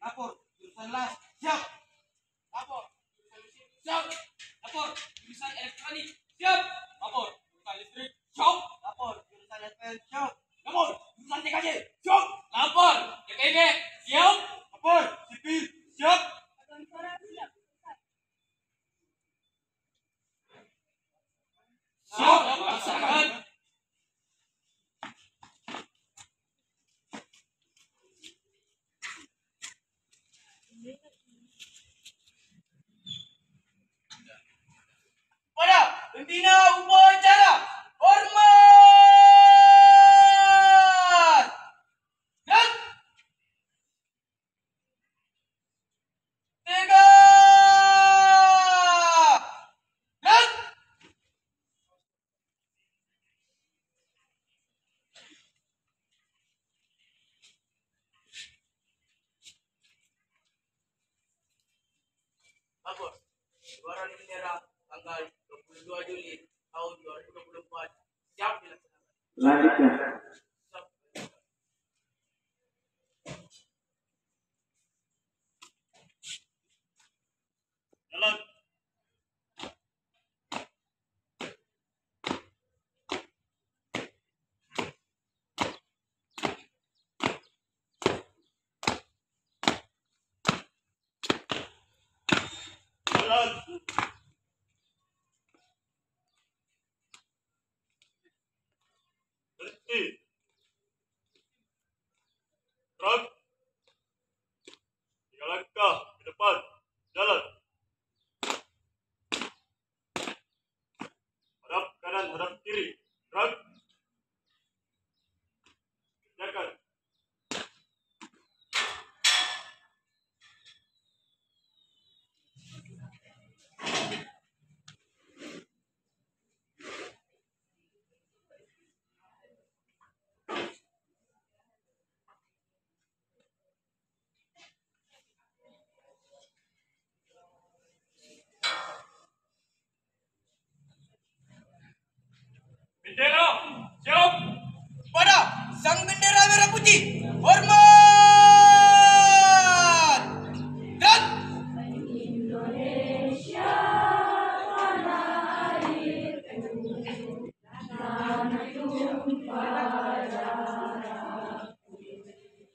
Lapor, jurusan las, siap. Lapor, jurusan mesin, siap. Lapor, jurusan elektronik, siap. Lapor, jurusan listrik, siap. Lapor, jurusan SPM, siap. Lapor, jurusan TKJ, siap. Lapor, TPB, siap. Lapor, sipil, siap. Siap, laksanakan. Pada pembina upacara hormat. Dan tiga. Dan lapor. Keluaran bendera tanggal 22 Juli tahun 2024 siap dilaksanakan. Selanjutnya, Jalan. Jalan. Berhenti. Gerak. 3 langkah ke depan. Jalan. Hadap kanan, hadap kiri. Gerak. Kerjakan. Bendera, siap. Pada sang bendera merah putih, hormat. Dan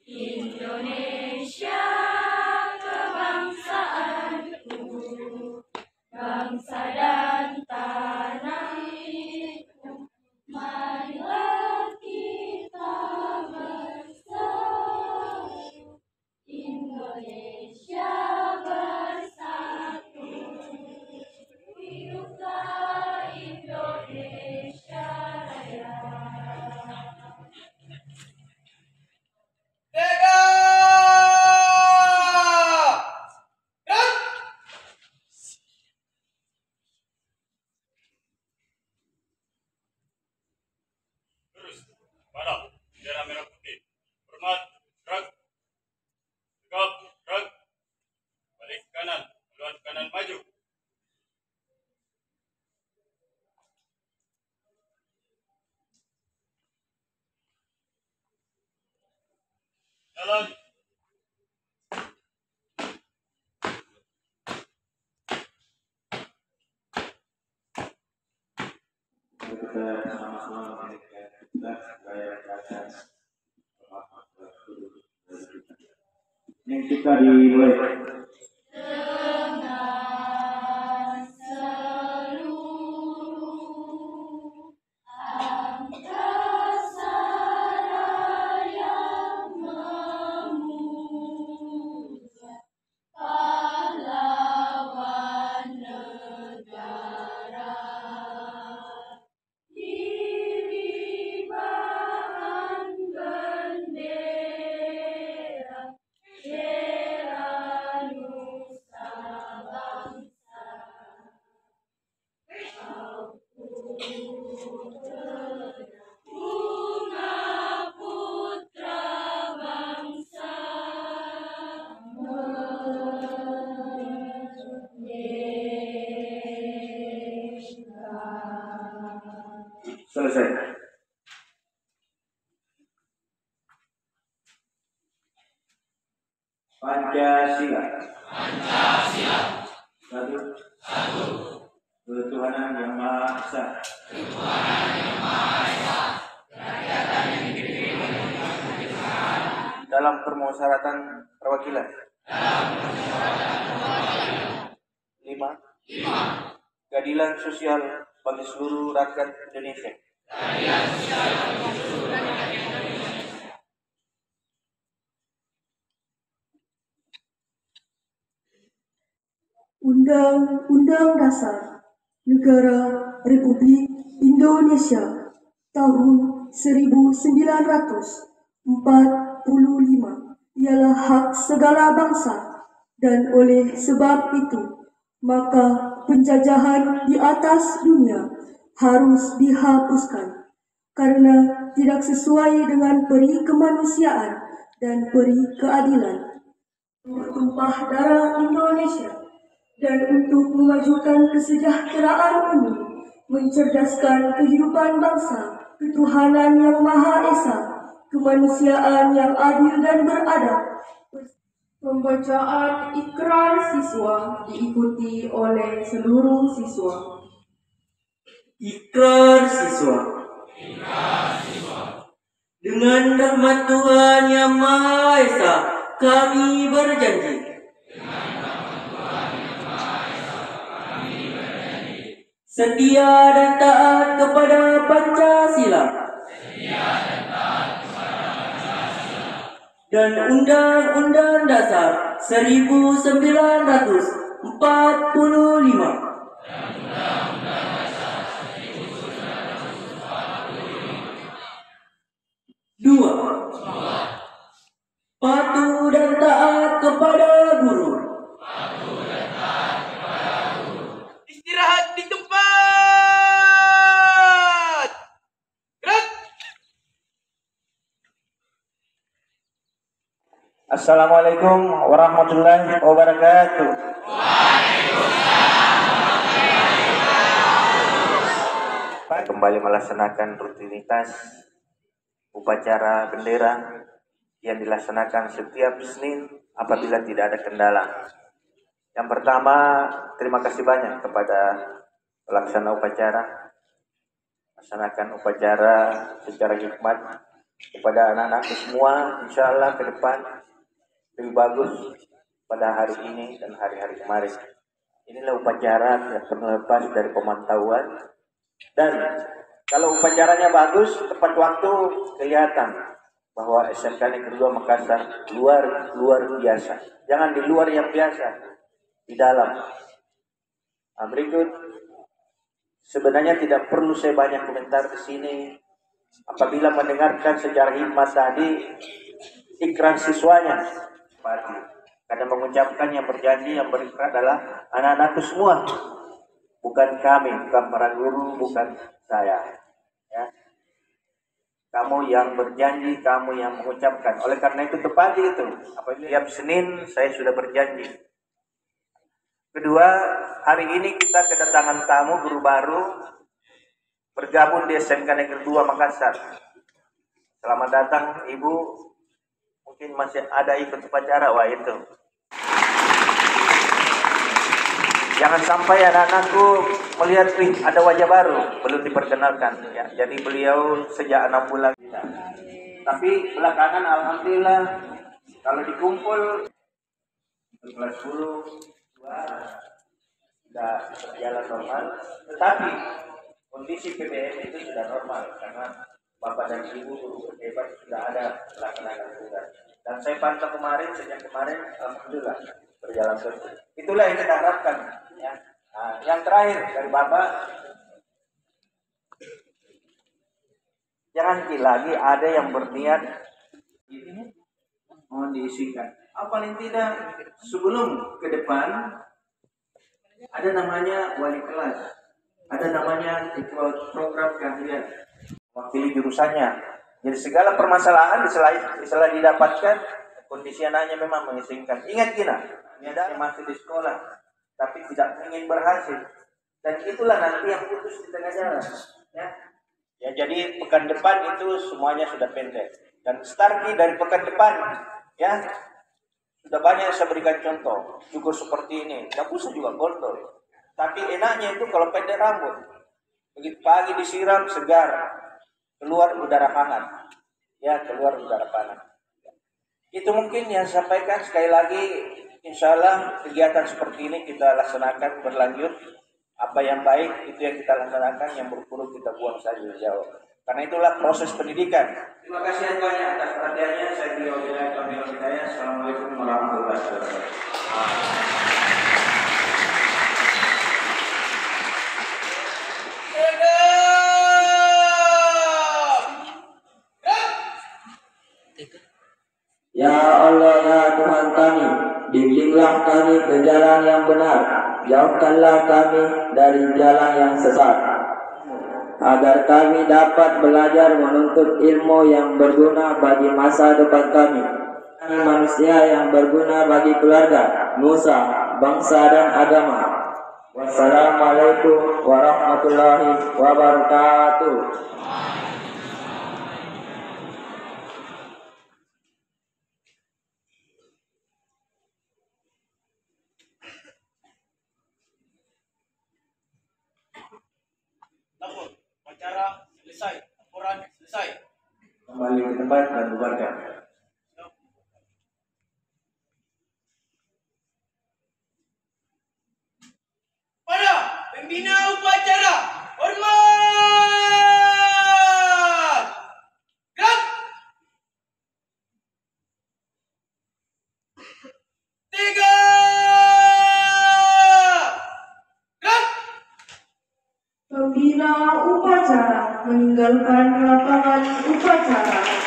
Indonesia kebangsaanku, bangsa dan tanahku, marilah kita bersatu, Indonesia bersatu, hiduplah Indonesia Raya. tiga. Dan terus pada bendera merah putih, hormat. Gerak. Tegap. Gerak. Balik kanan, haluan kanan maju. Jalan. kita sama-sama mengingatkan kita supaya kita yang kita dimulai. Dengan seluruh angkasa yang memuja pahlawan negara, diribahan bendera, bela Pancasila. Satu. Ketuhanan Yang Maha Esa. Dalam permusyawaratan perwakilan. 5. Keadilan sosial bagi seluruh rakyat Indonesia. Undang-Undang Dasar Negara Republik Indonesia tahun 1945 ialah hak segala bangsa, dan oleh sebab itu maka penjajahan di atas dunia harus dihapuskan karena tidak sesuai dengan peri kemanusiaan dan peri keadilan. Bertumpah darah Indonesia dan untuk memajukan kesejahteraan umum, mencerdaskan kehidupan bangsa, ketuhanan yang Maha Esa, kemanusiaan yang adil dan beradab. Pembacaan ikrar siswa diikuti oleh seluruh siswa. Ikrar siswa. Dengan rahmat Tuhan Yang Maha Esa, kami berjanji setia dan taat kepada Pancasila dan Undang-Undang Dasar 1945. 2. Patuh dan taat kepada guru. Istirahat di tempat. Gerak. Assalamualaikum warahmatullahi wabarakatuh. Kembali melaksanakan rutinitas upacara bendera yang dilaksanakan setiap Senin apabila tidak ada kendala. Yang pertama, terima kasih banyak kepada pelaksana upacara. Laksanakan upacara secara hikmat kepada anak-anakku semua. Insya Allah ke depan lebih bagus pada hari ini dan hari-hari kemarin. Inilah upacara yang terlepas dari pemantauan, dan kalau upacaranya bagus, tepat waktu, kelihatan bahwa SMK Negeri 2 Makassar luar biasa. Jangan di luar yang biasa, di dalam. Nah, berikut, sebenarnya tidak perlu saya banyak komentar di sini. Apabila mendengarkan secara hikmat tadi, ikrar siswanya, karena mengucapkan yang berjanji, yang berikrar adalah anak-anakku semua, bukan kami, bukan para guru, bukan saya. Ya. Kamu yang berjanji, kamu yang mengucapkan. Oleh karena itu tepati itu. Apabila tiap Senin saya sudah berjanji. Kedua, hari ini kita kedatangan tamu guru baru bergabung di SMK Negeri 2 Makassar. Selamat datang Ibu. Mungkin masih ada ikut upacara, wah itu. Jangan sampai anak-anakku melihat, ada wajah baru, belum diperkenalkan. Ya, jadi beliau sejak 6 bulan. Tapi belakangan alhamdulillah, kalau dikumpul kelas 10, sudah berjalan normal. Tetapi kondisi PBM itu sudah normal karena Bapak dan Ibu guru hebat sudah ada melaksanakan tugas. Dan saya pantau kemarin, sejak kemarin alhamdulillah berjalan terus. Itulah yang kita harapkan. Ya. Nah, yang terakhir dari Bapak, jangan lagi ada yang berniat ini mohon diisikan. Paling tidak sebelum ke depan ada namanya wali kelas, ada namanya program keahlian, wakili jurusannya. Jadi segala permasalahan setelah didapatkan, kondisi anaknya memang mengizinkan. Ingat Gina, ini ada yang masih di sekolah tapi tidak ingin berhasil, dan itulah nanti yang putus di tengah jalan. Ya, jadi pekan depan itu semuanya sudah pendek, dan start dari pekan depan ya Sudah banyak yang saya berikan contoh, cukur seperti ini, tidak usah juga gondol. Tapi enaknya itu kalau pendek rambut, begitu pagi disiram segar, keluar udara hangat, ya keluar udara panas. Itu mungkin yang saya sampaikan. Sekali lagi, insya Allah kegiatan seperti ini kita laksanakan berlanjut. Apa yang baik itu yang kita laksanakan, yang buruk kita buang saja jauh. Karena itulah proses pendidikan. Terima kasih banyak atas perhatiannya. Saya Hidayah. Assalamualaikum warahmatullahi wabarakatuh. Ya Allah, ya Tuhan kami, bimbinglah kami ke jalan yang benar, jauhkanlah kami dari jalan yang sesat, agar kami dapat belajar menuntut ilmu yang berguna bagi masa depan kami, manusia yang berguna bagi keluarga, nusa, bangsa dan agama. Wassalamualaikum warahmatullahi wabarakatuh. Lapor, upacara selesai, laporan selesai. Kembali ke tempat dan bubarkan. Pada pembina upacara, hormat! Gerak! 3! Gerak! Pembina upacara meninggalkan lapangan upacara.